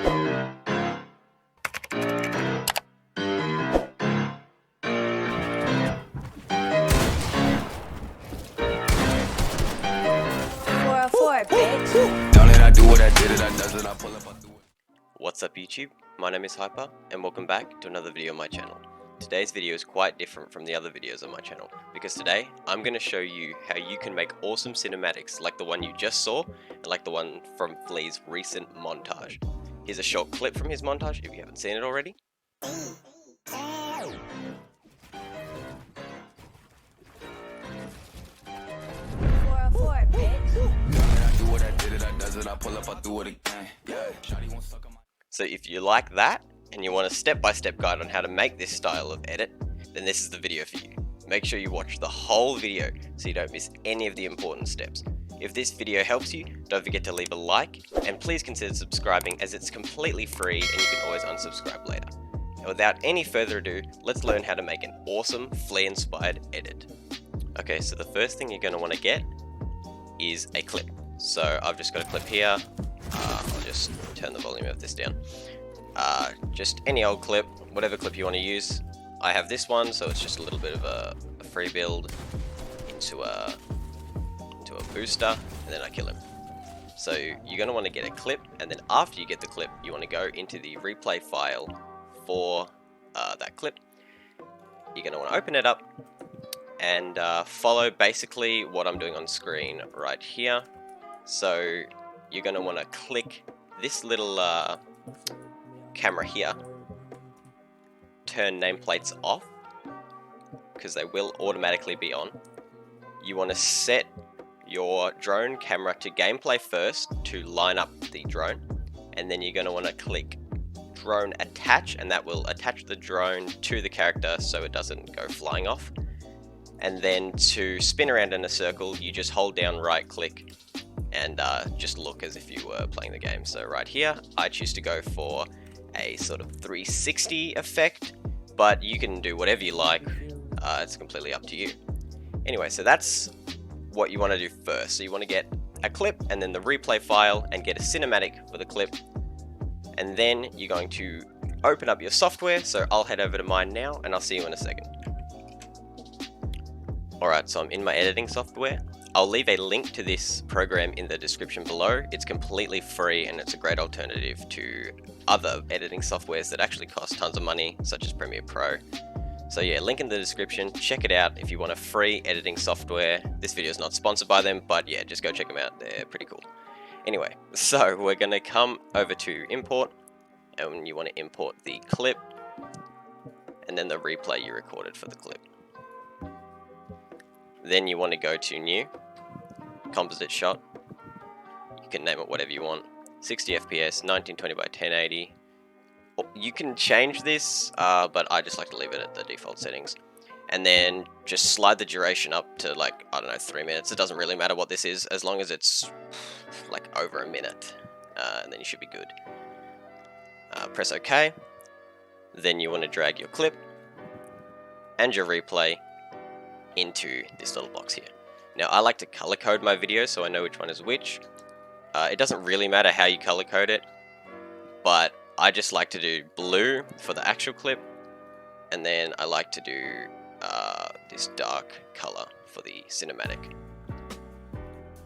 What's up YouTube, my name is Hyper and welcome back to another video on my channel. Today's video is quite different from the other videos on my channel because today I'm going to show you how you can make awesome cinematics like the one you just saw and like the one from Flea's recent montage. Here's a short clip from his montage if you haven't seen it already. So if you like that and you want a step-by-step guide on how to make this style of edit, then this is the video for you. Make sure you watch the whole video so you don't miss any of the important steps. If this video helps you, don't forget to leave a like and please consider subscribing as it's completely free and you can always unsubscribe later. And without any further ado, let's learn how to make an awesome Flea-inspired edit. Okay, so the first thing you're going to want to get is a clip. So I've just got a clip here. I'll just turn the volume of this down. Just any old clip, whatever clip you want to use. I have this one, so it's just a little bit of a free build into a booster, and then I kill him. So you're going to want to get a clip, and then after you get the clip, you want to go into the replay file for that clip. You're going to want to open it up and follow basically what I'm doing on screen right here. So you're going to want to click this little camera here, turn nameplates off because they will automatically be on. You want to set your drone camera to gameplay first to line up the drone, and then you're going to want to click drone attach, and that will attach the drone to the character so it doesn't go flying off. And then to spin around in a circle, you just hold down right click and just look as if you were playing the game. So right here, I choose to go for a sort of 360 effect, but you can do whatever you like. It's completely up to you. Anyway, so that's what you want to do first. So you want to get a clip and then the replay file and get a cinematic for the clip. And then you're going to open up your software. So I'll head over to mine now and I'll see you in a second. Alright, so I'm in my editing software. I'll leave a link to this program in the description below. It's completely free and it's a great alternative to other editing softwares that actually cost tons of money, such as Premiere Pro. So yeah, link in the description, check it out if you want a free editing software. This video is not sponsored by them, but yeah, just go check them out, they're pretty cool. Anyway, so we're gonna come over to import, and you want to import the clip, and then the replay you recorded for the clip. Then you want to go to new, composite shot, you can name it whatever you want, 60 FPS, 1920 by 1080, you can change this, but I just like to leave it at the default settings. And then just slide the duration up to like, I don't know, 3 minutes, it doesn't really matter what this is, as long as it's like over a minute, and then you should be good. Press OK, then you want to drag your clip and your replay into this little box here. Now I like to color code my videos so I know which one is which. It doesn't really matter how you color code it, but I just like to do blue for the actual clip, and then I like to do this dark color for the cinematic.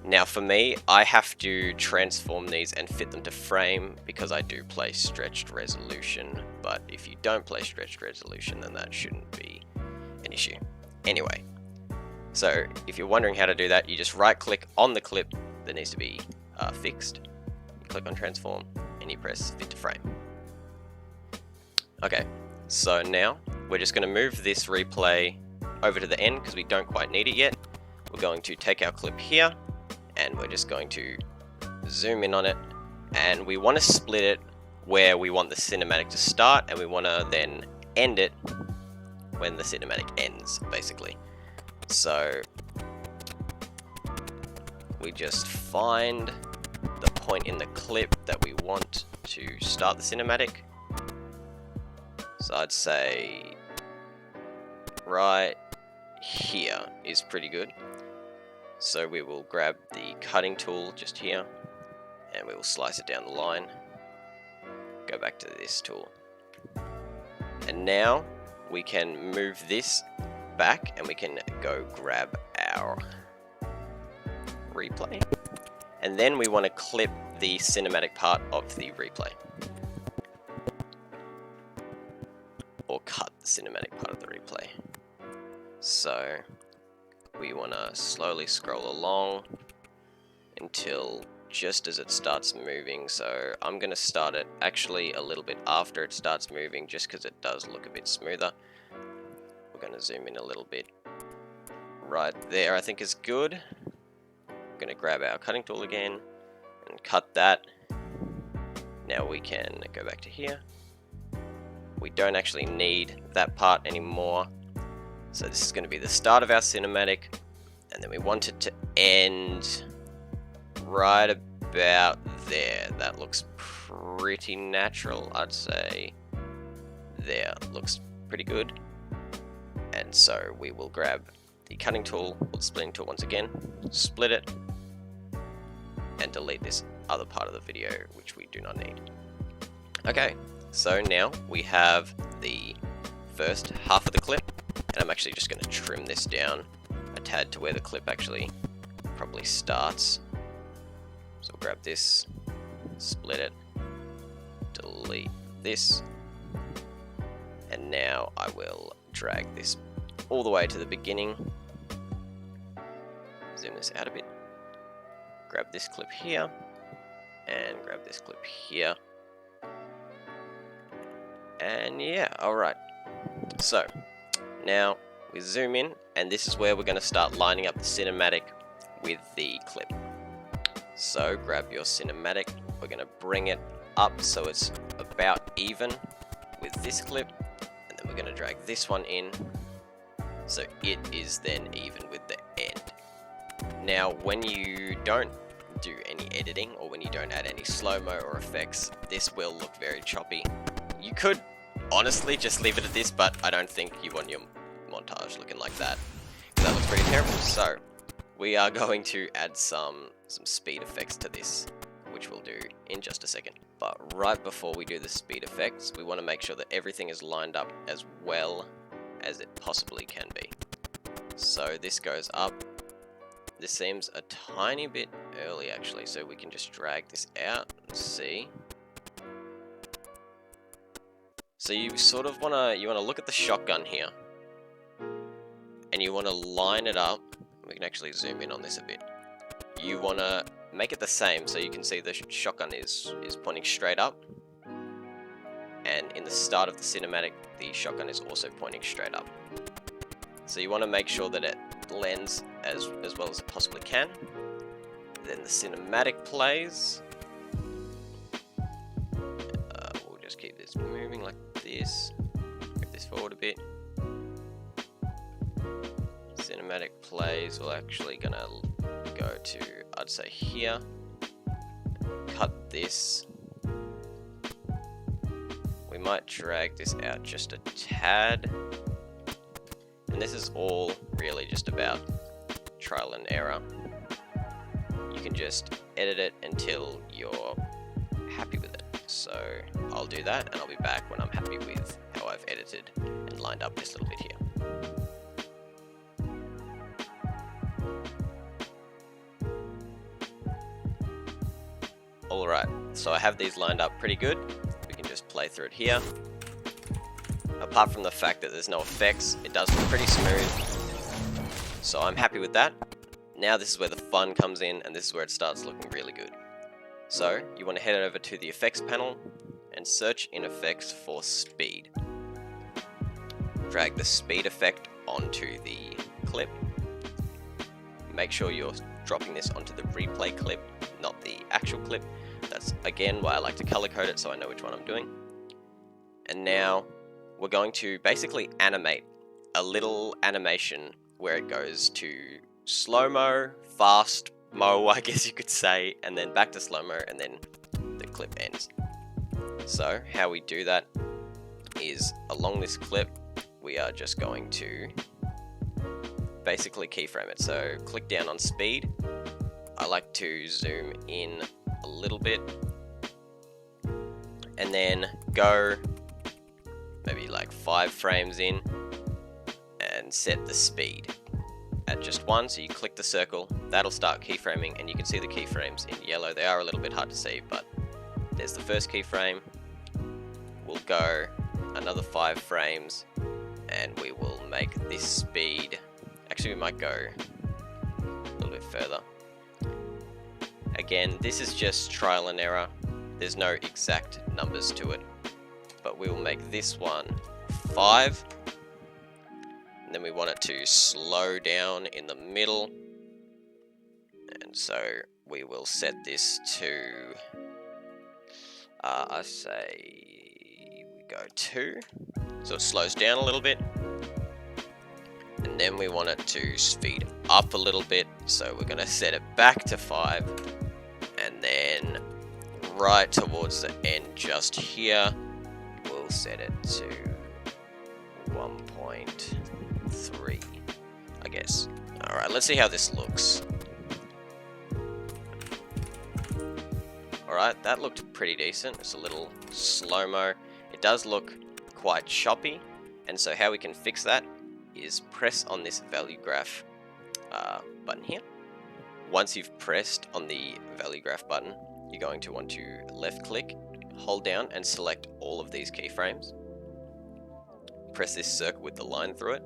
Now for me, I have to transform these and fit them to frame because I do play stretched resolution, but if you don't play stretched resolution then that shouldn't be an issue. Anyway, so if you're wondering how to do that, you just right click on the clip that needs to be fixed, you click on transform and you press fit to frame. Okay, so now we're just going to move this replay over to the end because we don't quite need it yet. We're going to take our clip here and we're just going to zoom in on it, and we want to split it where we want the cinematic to start, and we want to then end it when the cinematic ends, basically. So we just find the point in the clip that we want to start the cinematic. So I'd say right here is pretty good. So we will grab the cutting tool just here and we will slice it down the line. go back to this tool. And now we can move this back and we can go grab our replay. And then we want to clip the cinematic part of the replay. Or cut the cinematic part of the replay. So we want to slowly scroll along until just as it starts moving. So I'm going to start it actually a little bit after it starts moving, just because it does look a bit smoother. We're going to zoom in a little bit. Right there I think is good. I'm going to grab our cutting tool again and cut that. Now we can go back to here. We don't actually need that part anymore. So this is going to be the start of our cinematic, and then we want it to end right about there. That looks pretty natural, I'd say. There, looks pretty good. And so we will grab the cutting tool, or the splitting tool once again, split it, and delete this other part of the video which we do not need. Okay, so now we have the first half of the clip, and I'm actually just going to trim this down a tad to where the clip actually probably starts. So we'll grab this, split it, delete this, and now I will drag this all the way to the beginning. Zoom this out a bit. Grab this clip here, and grab this clip here. And yeah, alright. So, now we zoom in, and this is where we're going to start lining up the cinematic with the clip. So, grab your cinematic, we're going to bring it up so it's about even with this clip, and then we're going to drag this one in so it is then even with the end. Now, when you don't do any editing, or when you don't add any slow-mo or effects, this will look very choppy. You could honestly just leave it at this, but I don't think you want your montage looking like that. That looks pretty terrible. So we are going to add some speed effects to this, which we'll do in just a second. But right before we do the speed effects, we want to make sure that everything is lined up as well as it possibly can be. So this goes up. This seems a tiny bit early actually, so we can just drag this out and see. So you sort of wanna look at the shotgun here, and you wanna line it up. We can actually zoom in on this a bit. You wanna make it the same, so you can see the shotgun is pointing straight up, and in the start of the cinematic, the shotgun is also pointing straight up. So you wanna make sure that it blends as well as it possibly can. Then the cinematic plays. We'll just keep this moving like this. Move this forward a bit. Cinematic plays. We're actually gonna go to, I'd say here. Cut this. We might drag this out just a tad. And this is all really just about trial and error. You can just edit it until you're happy with it. So I'll do that, and I'll be back when I'm happy with how I've edited and lined up this little bit here. Alright, so I have these lined up pretty good. We can just play through it here. Apart from the fact that there's no effects, it does look pretty smooth. So I'm happy with that. Now this is where the fun comes in, and this is where it starts looking really good. So you want to head over to the effects panel and search in effects for speed. Drag the speed effect onto the clip. Make sure you're dropping this onto the replay clip, not the actual clip. That's again why I like to color code it so I know which one I'm doing. And now we're going to basically animate a little animation where it goes to slow-mo, fast-mo, I guess you could say, and then back to slow-mo, and then the clip ends. So how we do that is along this clip, we are just going to basically keyframe it. So click down on speed. I like to zoom in a little bit, and then go maybe like 5 frames in and set the speed at just 1. So you click the circle, that'll start keyframing, and you can see the keyframes in yellow. They are a little bit hard to see, but there's the first keyframe. We'll go another 5 frames and we will make this speed, actually we might go a little bit further. Again, this is just trial and error. There's no exact numbers to it, but we will make this one 5, and then we want it to slow down in the middle, and so we will set this to, I say we go 2, so it slows down a little bit, and then we want it to speed up a little bit, so we're going to set it back to 5, and then right towards the end just here, we'll set it to 1.3, I guess. Alright, let's see how this looks. Alright, that looked pretty decent. It's a little slow-mo. It does look quite choppy, and so how we can fix that is press on this value graph button here. Once you've pressed on the value graph button, you're going to want to left click, hold down and select all of these keyframes. Press this circle with the line through it,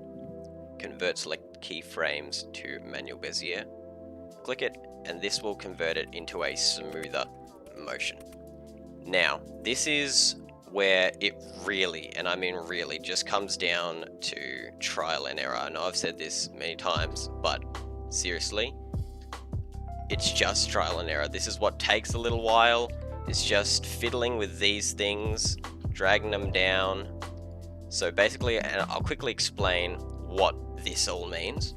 convert select keyframes to manual Bezier, click it, and this will convert it into a smoother motion. Now, this is where it really, and I mean really, just comes down to trial and error. I know I've said this many times, but seriously, it's just trial and error. This is what takes a little while. It's just fiddling with these things, dragging them down. So basically, and I'll quickly explain what this all means.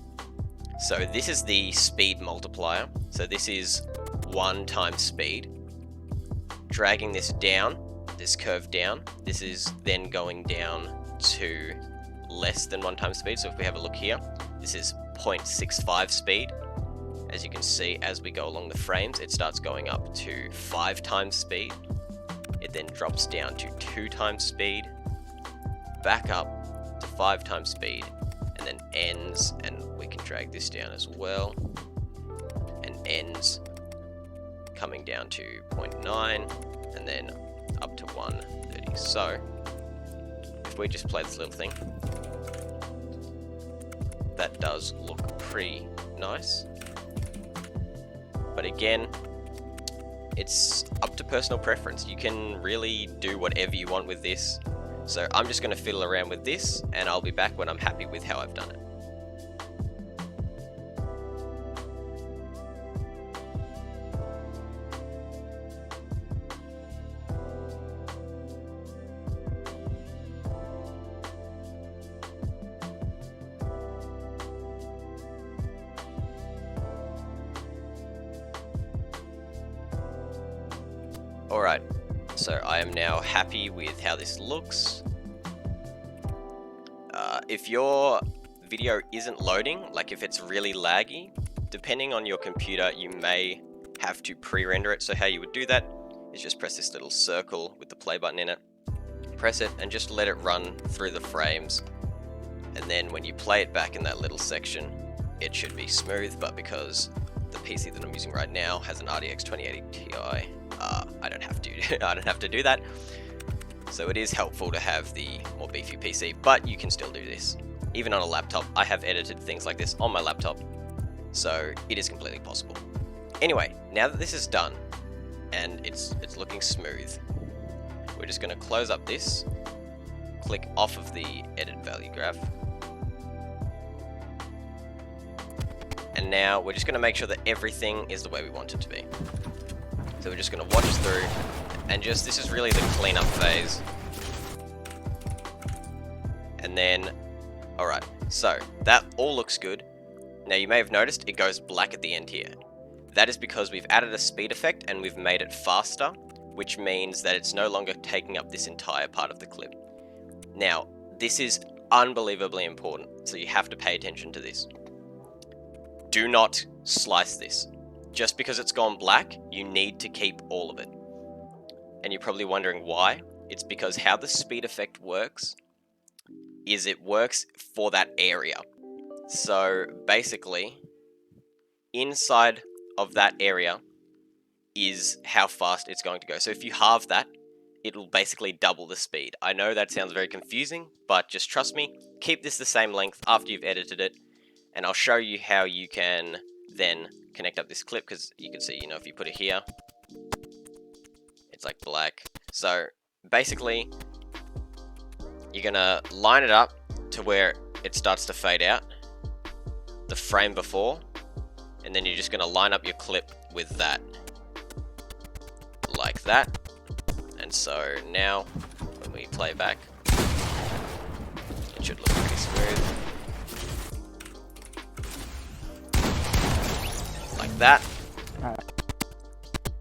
So this is the speed multiplier. So this is 1 times speed. Dragging this down, this curve down, this is then going down to less than 1 times speed. So if we have a look here, this is 0.65 speed. As you can see, as we go along the frames, it starts going up to 5 times speed. It then drops down to 2 times speed, back up to 5 times speed, and then ends, and we can drag this down as well, and ends coming down to 0.9, and then up to 130. So, if we just play this little thing, that does look pretty nice. But again, it's up to personal preference. You can really do whatever you want with this. So I'm just going to fiddle around with this, and I'll be back when I'm happy with how I've done it. Alright, so I am now happy with how this looks. If your video isn't loading, like if it's really laggy, depending on your computer, you may have to pre-render it. So how you would do that is just press this little circle with the play button in it, press it, and just let it run through the frames. And then when you play it back in that little section, it should be smooth, but because the PC that I'm using right now has an RTX 2080 Ti, I don't have to do that. So it is helpful to have the more beefy PC, but you can still do this. Even on a laptop, I have edited things like this on my laptop, so it is completely possible. Anyway, now that this is done, and it's looking smooth, we're just going to close up this, click off of the edit value graph, and now we're just going to make sure that everything is the way we want it to be. So we're just going to watch through, and just, this is really the cleanup phase. And then, alright, so that all looks good. Now you may have noticed it goes black at the end here. That is because we've added a speed effect and we've made it faster, which means that it's no longer taking up this entire part of the clip. Now, this is unbelievably important, so you have to pay attention to this. Do not slice this. Just because it's gone black, you need to keep all of it. and you're probably wondering why. It's because how the speed effect works is it works for that area. So basically, inside of that area is how fast it's going to go. So if you halve that, it'll basically double the speed. I know that sounds very confusing, but just trust me, keep this the same length after you've edited it, and I'll show you how you can then connect up this clip, because you can see, you know, if you put it here, it's like black. So basically, you're gonna line it up to where it starts to fade out, the frame before, and then you're just gonna line up your clip with that, like that. And so now, when we play back, it should look pretty smooth. Like that.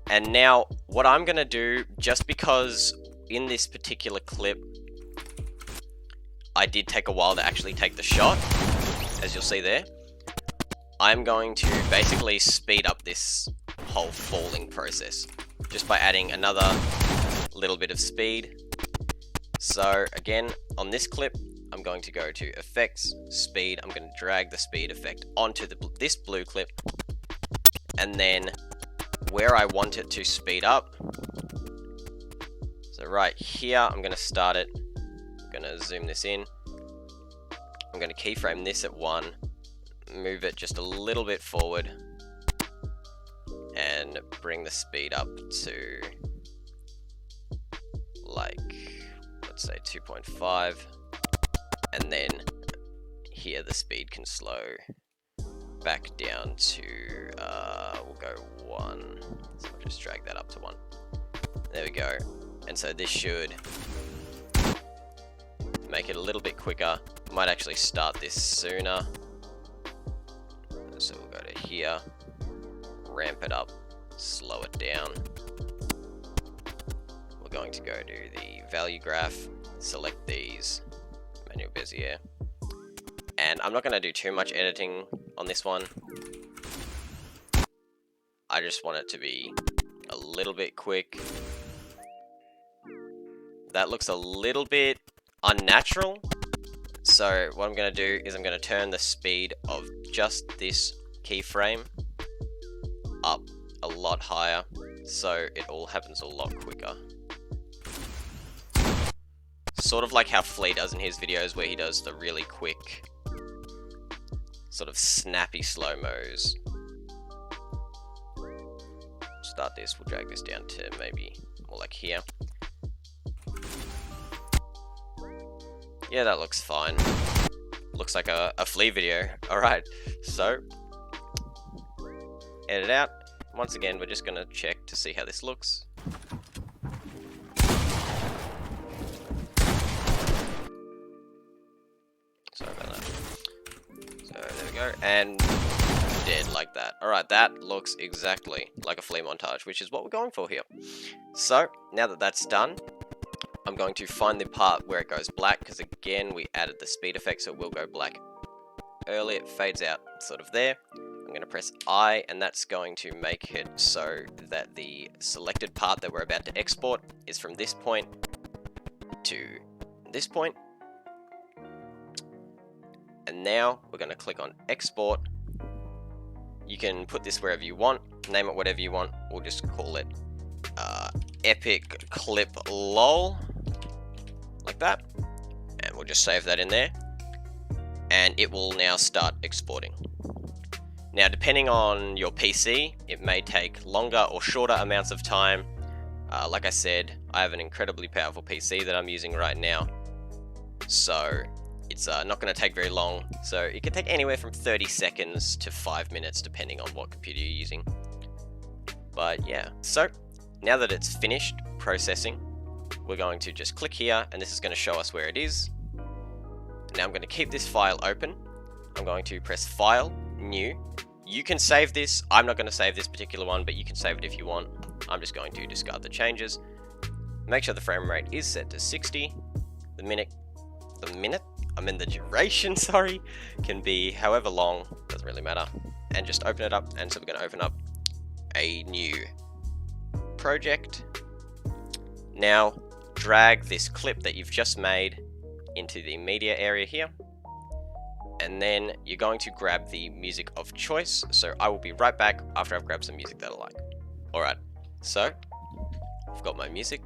And now, what I'm gonna do, just because in this particular clip, I did take a while to actually take the shot, as you'll see there, I'm going to basically speed up this whole falling process, just by adding another little bit of speed. So again, on this clip, I'm going to go to Effects, Speed. I'm going to drag the speed effect onto this blue clip, and then where I want it to speed up, so right here, I'm going to start it. I'm going to zoom this in. I'm going to keyframe this at 1, move it just a little bit forward, and bring the speed up to, like, let's say 2.5, and then here the speed can slow back down to, we'll go 1, so I'll just drag that up to 1. There we go. And so this should make it a little bit quicker. Might actually start this sooner. So we'll go to here, ramp it up, slow it down. We're going to go to the value graph, select these, manual Bezier. And I'm not going to do too much editing on this one. I just want it to be a little bit quick. That looks a little bit unnatural. So what I'm going to do is I'm going to turn the speed of just this keyframe up a lot higher, so it all happens a lot quicker. Sort of like how Flea does in his videos, where he does the really quick, sort of snappy slow-mos. Start this, we'll drag this down to maybe more like here. Yeah, that looks fine. Looks like a Flea video. Alright, so edit out. Once again, we're just going to check to see how this looks. Sorry about that. So there we go, and dead like that. Alright, that looks exactly like a Flea montage, which is what we're going for here. So now that that's done, I'm going to find the part where it goes black, because again, we added the speed effect, so it will go black early. It fades out sort of there. I'm going to press I, and that's going to make it so that the selected part that we're about to export is from this point to this point. And now we're going to click on export. You can put this wherever you want, name it whatever you want. We'll just call it epic clip lol, like that, and we'll just save that in there, and it will now start exporting. Now, depending on your PC, it may take longer or shorter amounts of time. Like I said, I have an incredibly powerful PC that I'm using right now, so it's not going to take very long. So it can take anywhere from 30 seconds to 5 minutes, depending on what computer you're using. But yeah, so now that it's finished processing, we're going to just click here, and this is going to show us where it is. Now I'm going to keep this file open. I'm going to press File, New. You can save this. I'm not going to save this particular one, but you can save it if you want. I'm just going to discard the changes. Make sure the frame rate is set to 60. The duration, sorry, can be however long, doesn't really matter. And just open it up, and so we're going to open up a new project, Now drag this clip that you've just made into the media area here, and then you're going to grab the music of choice. So I will be right back after I've grabbed some music that I like. Alright, so I've got my music,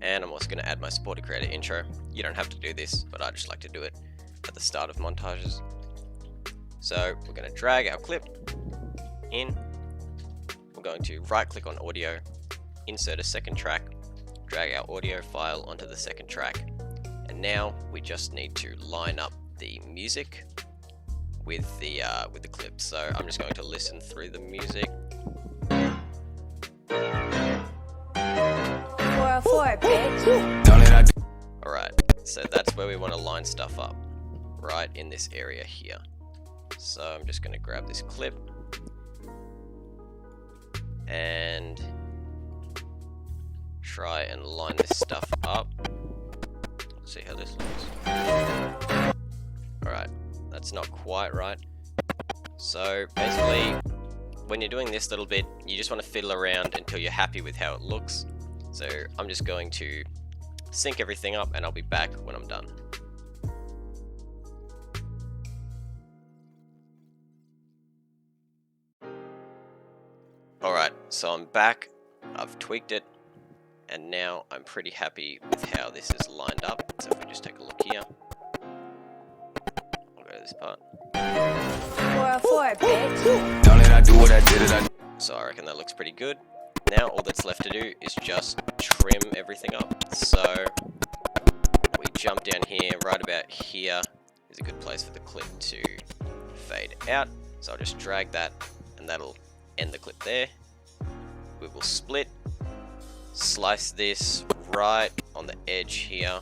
and I'm also going to add my supported creator intro. You don't have to do this, but I just like to do it at the start of montages. So we're going to drag our clip in. We're going to right click on audio, insert a second track, drag our audio file onto the second track, and now we just need to line up the music with the clip. So I'm just going to listen through the music. 404, bitch. Alright, so that's where we want to line stuff up, right in this area here. So I'm just going to grab this clip and try and line this stuff up. See how this looks. Alright, that's not quite right. So basically, when you're doing this little bit, you just want to fiddle around until you're happy with how it looks. So I'm just going to sync everything up and I'll be back when I'm done. Alright, so I'm back, I've tweaked it, and now I'm pretty happy with how this is lined up. So if we just take a look here, I'll go to this part. 404, bitch. Don't let I do what I did. So I reckon that looks pretty good. Now all that's left to do is just trim everything up. So we jump down here, right about here is a good place for the clip to fade out. So I'll just drag that and that'll end the clip there. We will split, slice this right on the edge here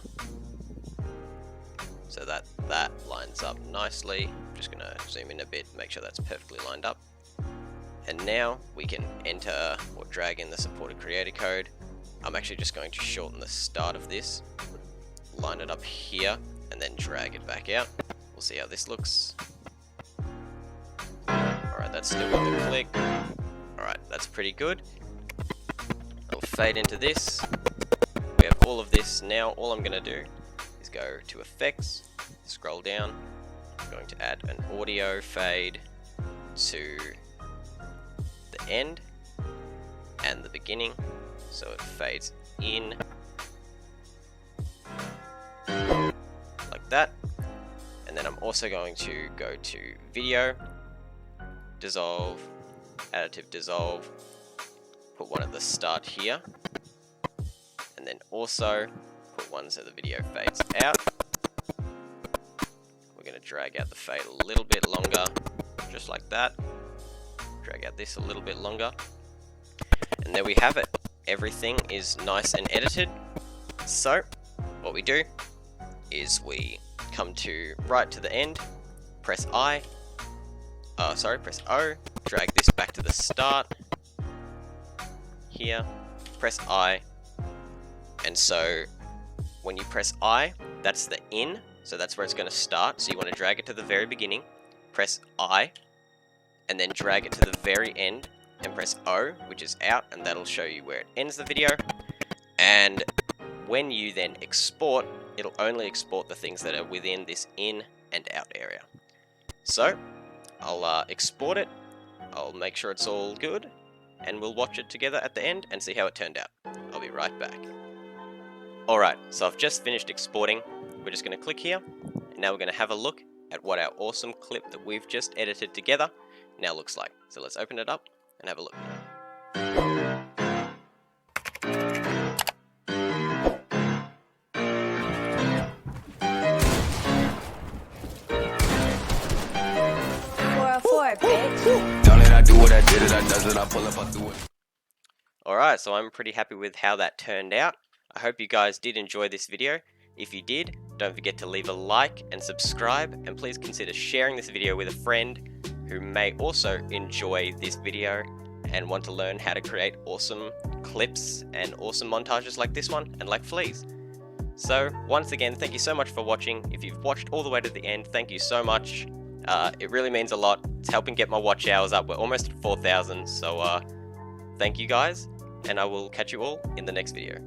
so that that lines up nicely. I'm just gonna zoom in a bit, make sure that's perfectly lined up. And now we can enter or drag in the supported creator code. I'm actually just going to shorten the start of this, line it up here, and then drag it back out. We'll see how this looks. Alright, that's still got the click. Alright, that's pretty good. I'll fade into this. We have all of this. Now all I'm going to do is go to effects, scroll down. I'm going to add an audio fade to the end and the beginning, so it fades in like that. And then I'm also going to go to video, dissolve, additive dissolve, put one at the start here, and then also put one so the video fades out. We're going to drag out the fade a little bit longer, just like that. Drag out this a little bit longer, and there we have it. Everything is nice and edited. So what we do is we come to right to the end, press press O, drag this back to the start here, press I, and so when you press I, that's the in, so that's where it's going to start. So you want to drag it to the very beginning, press I, and then drag it to the very end and press O, which is out, and that'll show you where it ends the video. And when you then export, it'll only export the things that are within this in and out area. So I'll export it, I'll make sure it's all good, and we'll watch it together at the end and see how it turned out. I'll be right back. Alright, so I've just finished exporting. We're just going to click here, and now we're going to have a look at what our awesome clip that we've just edited together now looks like. So let's open it up and have a look. Alright, so I'm pretty happy with how that turned out. I hope you guys did enjoy this video. If you did, don't forget to leave a like and subscribe, and please consider sharing this video with a friend who may also enjoy this video and want to learn how to create awesome clips and awesome montages like this one and like Flea's. So once again, thank you so much for watching. If you've watched all the way to the end, thank you so much. It really means a lot. It's helping get my watch hours up. We're almost at 4,000, so thank you guys. and I will catch you all in the next video.